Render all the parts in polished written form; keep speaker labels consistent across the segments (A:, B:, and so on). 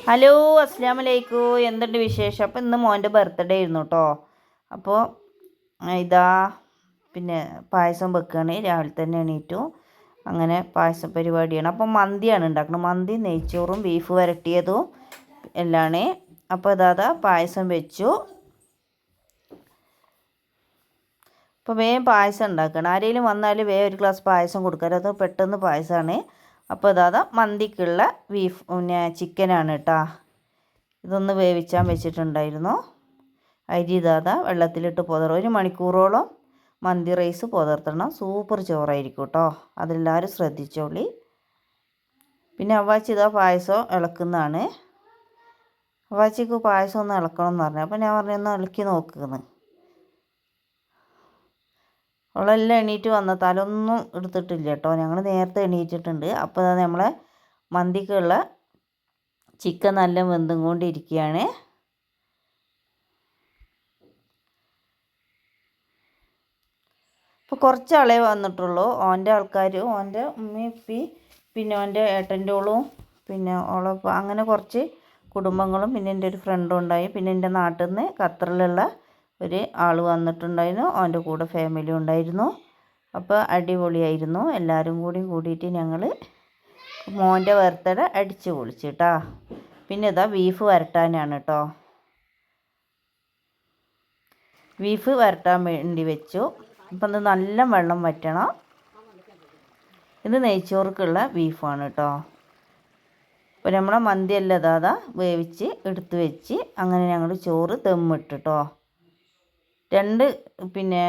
A: Hello, അസ്സലാമു അലൈക്കും. എന്തുണ്ട് വിശേഷം? അപ്പോൾ ഇന്ന് മോൻ്റെ ബർത്ത്ഡേ ആയിരുന്നു കേട്ടോ. അപ്പോൾ ഇതാ പിന്നെ പായസം വെക്കുകയാണ്. രാവിലെ തന്നെ എണീറ്റു. അങ്ങനെ പായസ പരിപാടിയാണ്. അപ്പം മന്തിയാണ് ഉണ്ടാക്കുന്നത്. മന്തി, നെയ്ച്ചോറും ബീഫ് വരട്ടിയതും എല്ലാമാണ്. അപ്പോൾ ഇതാ പായസം വെച്ചു. അപ്പോൾ വേഗം പായസം ഉണ്ടാക്കണം. ആരെങ്കിലും വന്നാൽ വേഗം ഒരു ഗ്ലാസ് പായസം കൊടുക്കുക. അത് പെട്ടെന്ന് പായസമാണ്. അപ്പോൾ ഇതാ മന്തിക്കുള്ള ബീഫ് പിന്നെ ചിക്കനാണ് കേട്ടോ. ഇതൊന്ന് വേവിച്ചാൻ വെച്ചിട്ടുണ്ടായിരുന്നു. അരി ഇതാ വെള്ളത്തിലിട്ട് ഒരു മണിക്കൂറോളം മന്തി റൈസ് പുതർത്തണം. സൂപ്പർ ചോറായിരിക്കും കേട്ടോ. അതെല്ലാവരും ശ്രദ്ധിച്ചോളി. പിന്നെ അവ്വാച്ചി ഇതാ പായസം ഇളക്കുന്നതാണ്. അവ്വാച്ചിക്ക് പായസം ഒന്ന് ഇളക്കണം എന്ന് പറഞ്ഞു. അപ്പോൾ ഞാൻ പറഞ്ഞു ഒന്ന് ഇളക്കി നോക്കുന്നു. അവളെല്ലാം എണീറ്റ് വന്ന തലൊന്നും എടുത്തിട്ടില്ല കേട്ടോ. ഞങ്ങൾ നേരത്തെ എണീറ്റിട്ടുണ്ട്. അപ്പോൾ നമ്മളെ മന്തിക്കുള്ള ചിക്കൻ നല്ല വെന്തും കൊണ്ടിരിക്കുകയാണ്. ഇപ്പോൾ കുറച്ച് ആളെ വന്നിട്ടുള്ളൂ. ഓൻ്റെ ആൾക്കാർ, ഓൻ്റെ ഉമ്മയും ഉപ്പയും പിന്നെ ഓൻ്റെ ഏട്ടൻ്റെ ഓളും പിന്നെ ഓളൊപ്പം അങ്ങനെ കുറച്ച് കുടുംബങ്ങളും പിന്നെ എൻ്റെ ഒരു ഫ്രണ്ടും ഉണ്ടായി. പിന്നെ എൻ്റെ നാട്ടിൽ നിന്ന് ഖത്തറിലുള്ള ഒരു ആൾ വന്നിട്ടുണ്ടായിരുന്നു. അവൻ്റെ കൂടെ ഫാമിലി ഉണ്ടായിരുന്നു. അപ്പോൾ അടിപൊളിയായിരുന്നു. എല്ലാവരും കൂടിയിട്ട് ഞങ്ങൾ മോൻ്റെ ബർത്ത്ഡേ അടിച്ച് പൊളിച്ചു കേട്ടോ. പിന്നെ ഇതാ ബീഫ് വരട്ടാനാണ് കേട്ടോ. ബീഫ് വരട്ടാൻ വേണ്ടി വെച്ചു. അപ്പം ഇത് നല്ല വെള്ളം വറ്റണം. ഇത് നെയ്ച്ചോർക്കുള്ള ബീഫാണ് കേട്ടോ. അപ്പോൾ നമ്മളെ മന്തിയെല്ലാം ഇതാ വേവിച്ച് എടുത്ത് വെച്ച് അങ്ങനെ ഞങ്ങൾ ചോറ് ദമ്മിട്ട് കേട്ടോ. 2 പിന്നെ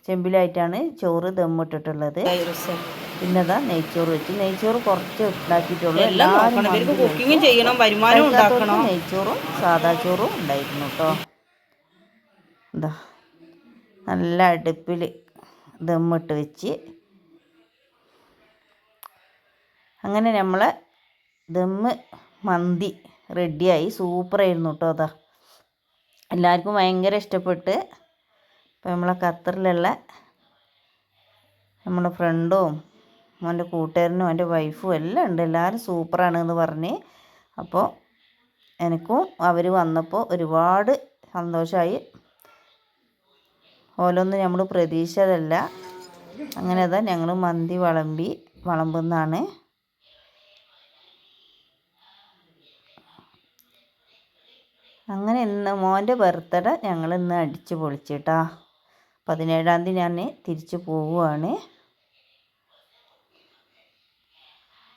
A: ചെമ്പിലായിട്ടാണ് ചോറ് ദമ്മിട്ടിട്ടുള്ളത്. പിന്നെ അതാ നെയ്ച്ചോറ് വെച്ച്. നെയ്ച്ചോറ് കുറച്ച് ഉണ്ടാക്കിയിട്ടുള്ളൂ. നെയ്ച്ചോറും സാദാ ചോറും ഉണ്ടായിരുന്നു കേട്ടോ. എന്താ നല്ല അടുപ്പിൽ ദമ്മിട്ട് വെച്ച് അങ്ങനെ നമ്മളെ ദമ്മ് മന്തി റെഡിയായി. സൂപ്പറായിരുന്നു കേട്ടോ. അതാ എല്ലാവർക്കും ഭയങ്കര ഇഷ്ടപ്പെട്ട്. അപ്പോൾ നമ്മളെ ഖത്തറിലുള്ള നമ്മളെ ഫ്രണ്ടും അവൻ്റെ കൂട്ടുകാരനും എൻ്റെ വൈഫും എല്ലാം ഉണ്ട്. എല്ലാവരും സൂപ്പറാണ് എന്ന് പറഞ്ഞ്. അപ്പോൾ എനിക്കും അവർ വന്നപ്പോൾ ഒരുപാട് സന്തോഷമായി. ഓലൊന്നും നമ്മൾ പ്രതീക്ഷിച്ചതല്ല. അങ്ങനെ അതാ ഞങ്ങൾ മന്തി വിളമ്പുന്നതാണ്. അങ്ങനെ ഇന്ന് മോൻ്റെ ബർത്ത്ഡേ ഞങ്ങൾ ഇന്ന് അടിച്ച് പൊളിച്ചിട്ടാ. 17-ാം തീയതി ഞാൻ തിരിച്ച് പോവുകയാണ്.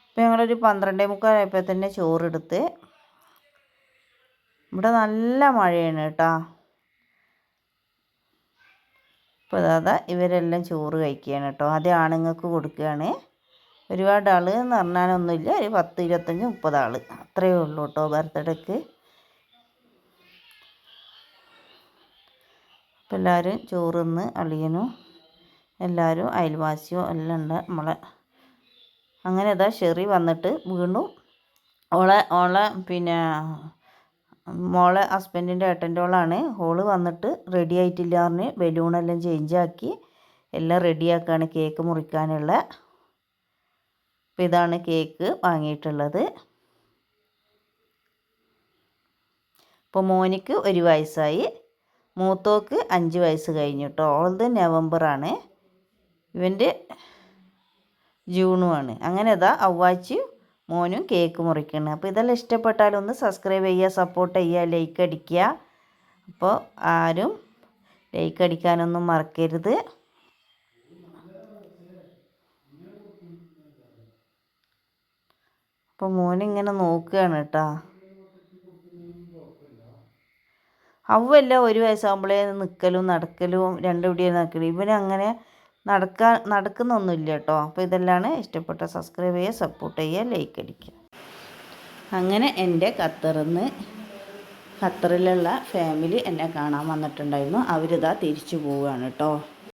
A: അപ്പോൾ ഞങ്ങളൊരു 12:45 ആയപ്പോൾ തന്നെ ചോറെടുത്ത്. ഇവിടെ നല്ല മഴയാണ് കേട്ടോ. അപ്പോൾ അതാ ഇവരെല്ലാം ചോറ് കഴിക്കുകയാണ് കേട്ടോ. ആദ്യം ആണുങ്ങൾക്ക് കൊടുക്കുകയാണ്. ഒരുപാട് ആൾ എന്ന് പറഞ്ഞാലൊന്നുമില്ല. ഒരു 10, 25, 30 ആൾ അത്രയേ ഉള്ളൂ കേട്ടോ ബർത്ത്ഡേക്ക്. അപ്പോൾ എല്ലാവരും ചോറിന്ന് അളിയനും എല്ലാവരും അയൽവാസിയും എല്ലാം ഉണ്ട് നമ്മളെ. അങ്ങനെ ഇതാ ഷെറി വന്നിട്ട് വീണ്ടും ഓളെ പിന്നെ മോളെ ഹസ്ബൻഡിൻ്റെ ഏട്ടൻ്റെ ഓളാണ്. ഓള് വന്നിട്ട് റെഡി ആയിട്ടില്ല പറഞ്ഞ് ബലൂണെല്ലാം ചേഞ്ചാക്കി എല്ലാം റെഡിയാക്കുകയാണ് കേക്ക് മുറിക്കാനുള്ള. അപ്പോൾ ഇതാണ് കേക്ക് വാങ്ങിയിട്ടുള്ളത്. ഇപ്പോൾ മോനിക്ക് 1 വയസ്സായി. മൂത്തോക്ക് 5 വയസ്സ് കഴിഞ്ഞു കേട്ടോ. ഓളത് നവംബറാണ്. ഇവൻ്റെ ജൂണുമാണ്. അങ്ങനെ ഇതാ അവ്വാച്ചിയും മോനും കേക്ക് മുറിക്കണം. അപ്പോൾ ഇതെല്ലാം ഇഷ്ടപ്പെട്ടാലൊന്ന് സബ്സ്ക്രൈബ് ചെയ്യുക, സപ്പോർട്ട് ചെയ്യുക, ലൈക്ക് അടിക്കുക. അപ്പോൾ ആരും ലൈക്ക് അടിക്കാനൊന്നും മറക്കരുത്. അപ്പോൾ മോനിങ്ങനെ നോക്കുകയാണ് കേട്ടോ. അവെല്ലാം 1 വയസ്സാകുമ്പോഴേ നിൽക്കലും നടക്കലും രണ്ടുപിടിയും നടക്കലും. ഇവനങ്ങനെ നടക്കുന്നൊന്നുമില്ല കേട്ടോ. അപ്പോൾ ഇതെല്ലാം ഇഷ്ടപ്പെട്ട സബ്സ്ക്രൈബ് ചെയ്യുക, സപ്പോർട്ട് ചെയ്യുക, ലൈക്ക് അടിക്കുക. അങ്ങനെ എൻ്റെ ഖത്തറിലുള്ള ഫാമിലി എന്നെ കാണാൻ വന്നിട്ടുണ്ടായിരുന്നു. അവരിതാ തിരിച്ചു പോവുകയാണ് കേട്ടോ.